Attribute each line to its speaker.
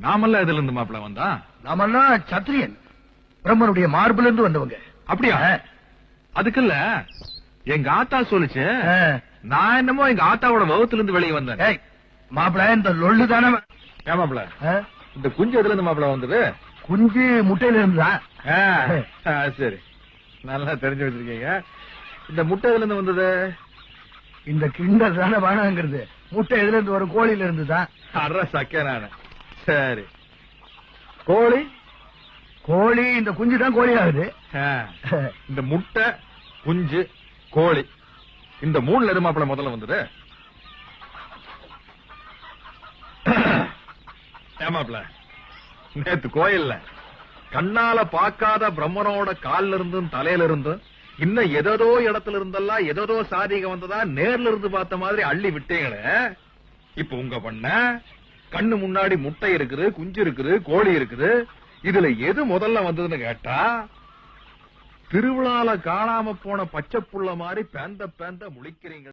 Speaker 1: நாமெல்லாம் எதுல இருந்து மாப்பிள்ள வந்தா?
Speaker 2: நாமெல்லாம் சத்திரியன், பிரம்மனுடைய மார்புல இருந்து வந்தவங்க.
Speaker 1: அப்படியா? அதுக்கு இல்ல, எங்க ஆத்தா சொல்லுச்சு. நான் என்னமோ எங்க ஆத்தாவோட வகுத்துல இருந்து வெளியே வந்தேன்.
Speaker 2: மாப்பிள்ள இந்த லொள்ளு தானே.
Speaker 1: ஏன் மாப்பிள்ள, இந்த குஞ்சு எதுல இருந்து மாப்பிள்ள வந்தது?
Speaker 2: குஞ்சு முட்டையில இருந்துதான்.
Speaker 1: சரி, நல்லா தெரிஞ்சு வச்சிருக்கீங்க. இந்த முட்டை எதுல இருந்து வந்தது?
Speaker 2: இந்த கிண்டல் தானே வேணாங்கிறது. முட்டை எதுல இருந்து வரும்? கோழியில இருந்துதான்.
Speaker 1: அற சக்கரான. சரி, கோழி?
Speaker 2: கோழி இந்த குஞ்சு தான் கோழி ஆகுது.
Speaker 1: இந்த முட்டை, குஞ்சு, கோழி, இந்த மூணுல எது மாப்பிள்ள முதல்ல வந்தது? ஏமாப்பிள்ள, நேத்து கோயில்ல கண்ணால பாக்காத பிரம்மனோட கால்ல இருந்தும் தலையில இருந்தும் இன்னும் எதோ இடத்துல இருந்தெல்லாம் எதோ சாதிக வந்ததா நேர்ல இருந்து பார்த்த மாதிரி அள்ளி விட்டீங்களே. இப்ப உங்க பண்ண கண்ணு முன்னாடி முட்டை இருக்குது, குஞ்சு இருக்குது, கோழி இருக்குது. இதுல எது முதல்ல வந்ததுன்னு கேட்டா, திருவிழால காணாம போன பச்சை புள்ள மாதிரி பேந்த பேந்த முழிக்கிறீங்க.